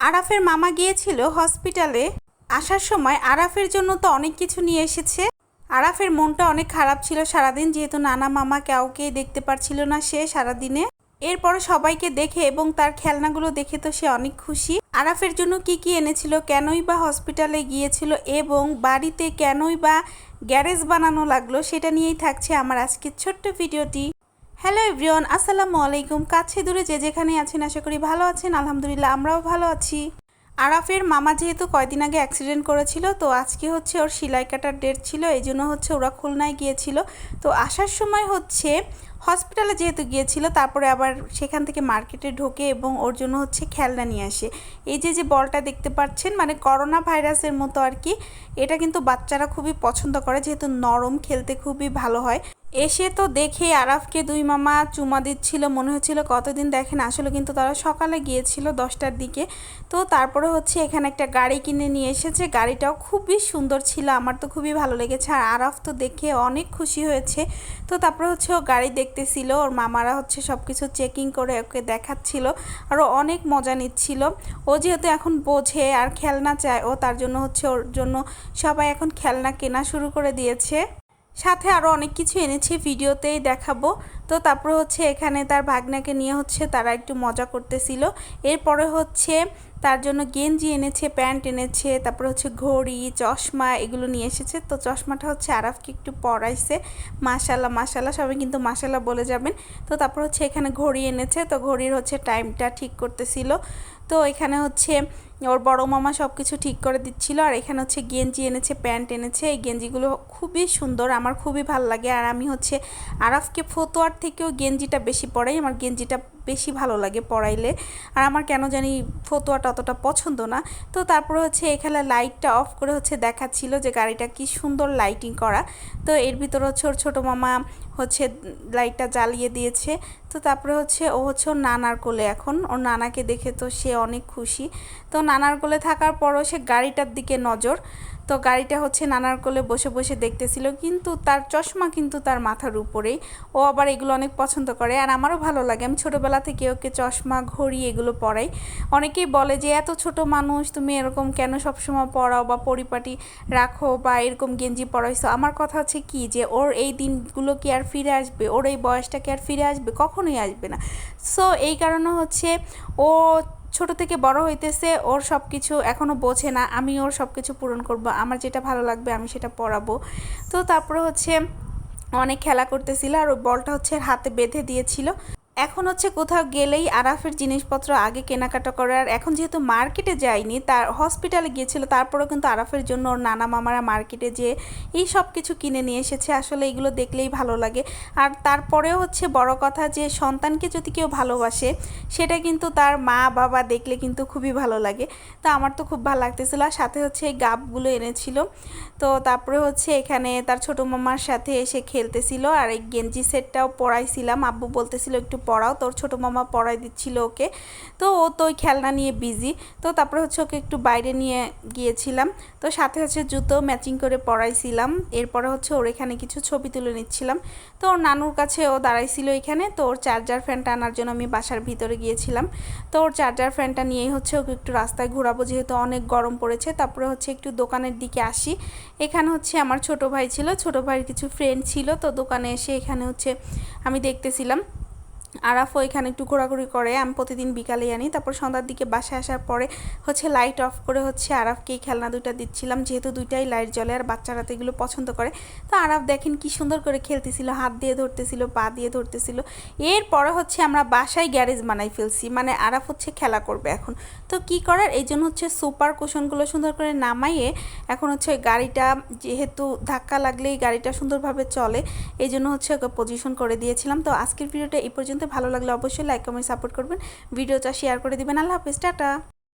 আরাফের মামা গিয়েছিল হসপিটালে। আসার সময় আরাফের জন্য তো অনেক কিছু নিয়ে এসেছে। আরাফের মনটা অনেক খারাপ ছিল সারাদিন, যেহেতু নানা মামা কাউকেই দেখতে পারছিল না সে সারাদিনে। এরপর সবাইকে দেখে এবং তার খেলনাগুলো দেখে তো সে অনেক খুশি। আরাফের জন্য কি কি এনেছিল, কেনই বা হসপিটালে গিয়েছিল এবং বাড়িতে কেনই বা গ্যারেজ বানানো লাগলো, সেটা নিয়েই থাকছে আমার আজকের ছোট্ট ভিডিওটি। হ্যালো এভরিওয়ান, আসসালামু আলাইকুম। কাছে দূরে যে যেখানে আছেন আশা করি ভালো আছেন। আলহামদুলিল্লাহ আমরাও ভালো আছি। আরাফের মামা যেহেতু কয়দিন আগে অ্যাক্সিডেন্ট করেছিল, তো আজকে হচ্ছে ওর সেলাই কাটার ডেট ছিল, এই জন্য হচ্ছে ওরা খুলনায় গিয়েছিল। তো আসার সময় হচ্ছে হসপিটালে যেহেতু গিয়েছিল, তারপরে আবার সেখান থেকে মার্কেটে ঢোকে এবং ওর জন্য হচ্ছে খেলনা নিয়ে আসে। এই যে যে বলটা দেখতে পাচ্ছেন, মানে করোনা ভাইরাসের মতো আর কি। এটা কিন্তু বাচ্চারা খুবই পছন্দ করে, যেহেতু নরম, খেলতে খুবই ভালো হয়। এসে তো দেখে আরাফকে দুই মামা চুমা দিচ্ছিল, মনে হচ্ছিল কতদিন দেখেন। আসলে কিন্তু তারা সকালে গিয়েছিল 10টার দিকে। তো তারপরে হচ্ছে এখানে একটা গাড়ি কিনে নিয়ে এসেছে, গাড়িটাও খুবই সুন্দর ছিল, আমার তো খুবই ভালো লেগেছে। আর আরাফ তো দেখে অনেক খুশি হয়েছে। তো তারপরে হচ্ছে ও গাড়ি দেখতেছিল, ওর মামারা হচ্ছে সব কিছু চেকিং করে ওকে দেখাচ্ছিল, আরও অনেক মজা নিচ্ছিল। ও যেহেতু এখন বোঝে আর খেলনা চায়, ও তার জন্য হচ্ছে ওর জন্য সবাই এখন খেলনা কেনা শুরু করে দিয়েছে। সাথে আরও অনেক কিছু এনেছে, ভিডিওতেই দেখাবো। তো তারপরে হচ্ছে এখানে তার ভাগনাকে নিয়ে হচ্ছে তারা একটু মজা করতেছিল। এরপরে হচ্ছে তার জন্য গেঞ্জি এনেছে, প্যান্ট এনেছে, তারপরে হচ্ছে ঘড়ি, চশমা এগুলো নিয়ে এসেছে। তো চশমাটা হচ্ছে আরাফকে একটু পরাইছে। মাশাল্লাহ মাশাল্লাহ, সবাই কিন্তু মাশাল্লাহ বলে যাবেন। তো তারপর হচ্ছে এখানে ঘড়ি এনেছে, তো ঘড়ির হচ্ছে টাইমটা ঠিক করতেছিল। তো এখানে হচ্ছে ওর বড় মামা সব কিছু ঠিক করে দিচ্ছিল। আর এখানে হচ্ছে গেঞ্জি এনেছে, প্যান্ট এনেছে। এই গেঞ্জিগুলো খুবই সুন্দর, আমার খুবই ভালো লাগে। আর আমি হচ্ছে আরাফকে ফতোয়ার থেকেও গেঞ্জিটা বেশি পরাই, আমার গেঞ্জিটা বেশি ভালো লাগে পরাইলে। আর আমার কেন জানি ফতোয়াটা অতটা পছন্দ না। তো তারপরে হচ্ছে এখানে লাইটটা অফ করে হচ্ছে দেখাচ্ছিল যে গাড়িটা কি সুন্দর লাইটিং করা। তো এর ভিতরে হচ্ছে ওর ছোটো মামা হচ্ছে লাইটটা জ্বালিয়ে দিয়েছে। তো তারপরে হচ্ছে ও হচ্ছে ওর নানার কোলে, এখন ওর নানাকে দেখে তো সে অনেক খুশি। তো নানার কোলে থাকার পরও সে গাড়িটার দিকে নজর। তো গাড়িটা হচ্ছে নানার কোলে বসে বসে দেখতেছিল, কিন্তু তার চশমা কিন্তু তার মাথার উপরেই। ও আবার এগুলো অনেক পছন্দ করে, আর আমারও ভালো লাগে। আমি ছোটোবেলা থেকে ওকে চশমা, ঘড়ি এগুলো পরাই। অনেকেই বলে যে এত ছোট মানুষ তুমি এরকম কেন সবসময় পরাও বা পরিপাটি রাখো বা এরকম গেঞ্জি পরাইছো। আমার কথা হচ্ছে কি, যে ওর এই দিনগুলো কি আর ফিরে আসবে? ওর এই বয়সটা কি আর ফিরে আসবে? কখনোই আসবে না। সো এই কারণে হচ্ছে ও ছোট থেকে বড় হইতেছে, ওর সব কিছু এখনও বোঝে না। আমি ওর সব কিছু পূরণ করব, আমার যেটা ভালো লাগবে আমি সেটা পরাবো। তো তারপরে হচ্ছে অনেক খেলা করতেছিল, আর ওই বলটা হচ্ছে হাতে বেঁধে দিয়েছিল। এখন হচ্ছে কোথাও গেলেই আরাফের জিনিসপত্র আগে কেনাকাটা করে। আর এখন যেহেতু মার্কেটে যায়নি, তার হসপিটালে গিয়েছিল, তারপরেও কিন্তু আরাফের জন্য ওর নানা মামারা মার্কেটে যেয়ে এই সব কিছু কিনে নিয়ে এসেছে। আসলে এগুলো দেখলেই ভালো লাগে। আর তারপরেও হচ্ছে বড় কথা, যে সন্তানকে যদি কেউ ভালোবাসে, সেটা কিন্তু তার মা বাবা দেখলে কিন্তু খুবই ভালো লাগে। তো আমার তো খুব ভালো লাগতেছিল। আর সাথে হচ্ছে এই গাবগুলো এনেছিল। তো তারপরে হচ্ছে এখানে তার ছোটো মামার সাথে এসে খেলতেছিল। আর এই গেঞ্জি সেটটাও পরাইছিলাম, আব্বু বলতেছিল একটু পড়াও, তোর ছোটো মামা পড়াই দিচ্ছিল ওকে। তো ও তো ওই খেলনা নিয়ে বিজি। তো তারপরে হচ্ছে ওকে একটু বাইরে নিয়ে গিয়েছিলাম। তো সাথে হচ্ছে জুতো ম্যাচিং করে পরাইছিলাম। এরপরে হচ্ছে ওর এখানে কিছু ছবি তুলে নিচ্ছিলাম। তো ওর নানুর কাছে ও দাঁড়াইছিল এখানে। তো ওর চার্জার ফ্যানটা আনার জন্য আমি বাসার ভিতরে গিয়েছিলাম। তো ওর চার্জার ফ্যানটা নিয়েই হচ্ছে ওকে একটু রাস্তায় ঘোরাবো, যেহেতু অনেক গরম পড়েছে। তারপরে হচ্ছে একটু দোকানের দিকে আসি। এখানে হচ্ছে আমার ছোট ভাই ছিল, ছোট ভাইয়ের কিছু ফ্রেন্ড ছিল। তো দোকানে এসে এখানে হচ্ছে আমি দেখতেছিলাম। আরাফও এখানে একটু ঘোরাঘুরি করে, আমি প্রতিদিন বিকালে আনি। তারপর সন্ধ্যার দিকে বাসায় আসার পরে হচ্ছে লাইট অফ করে হচ্ছে আরাফকেই খেলনা দুইটা দিচ্ছিলাম, যেহেতু দুইটাই লাইট জ্বলে আর বাচ্চারা তো এগুলো পছন্দ করে। তো আরাফ দেখেন কি সুন্দর করে খেলতেছিল, হাত দিয়ে ধরতেছিল, পা দিয়ে ধরতেছিল। এরপরে হচ্ছে আমরা বাসায় গ্যারেজ বানাই ফেলছি, মানে আরাফ হচ্ছে খেলা করবে এখন। তো কি করার, এই জন্য হচ্ছে সুপার কুশনগুলো সুন্দর করে নামাইয়ে এখন হচ্ছে গাড়িটা, যেহেতু ধাক্কা লাগলেই গাড়িটা সুন্দরভাবে চলে, এই জন্য হচ্ছে ওকে পজিশন করে দিয়েছিলাম। তো আজকের ভিডিওটা এই পর্যন্ত। ভালো লাগলে অবশ্যই লাইক কমেন্ট সাপোর্ট করবেন, ভিডিওটা শেয়ার করে দিবেন। আল্লাহ হাফেজ, টাটা।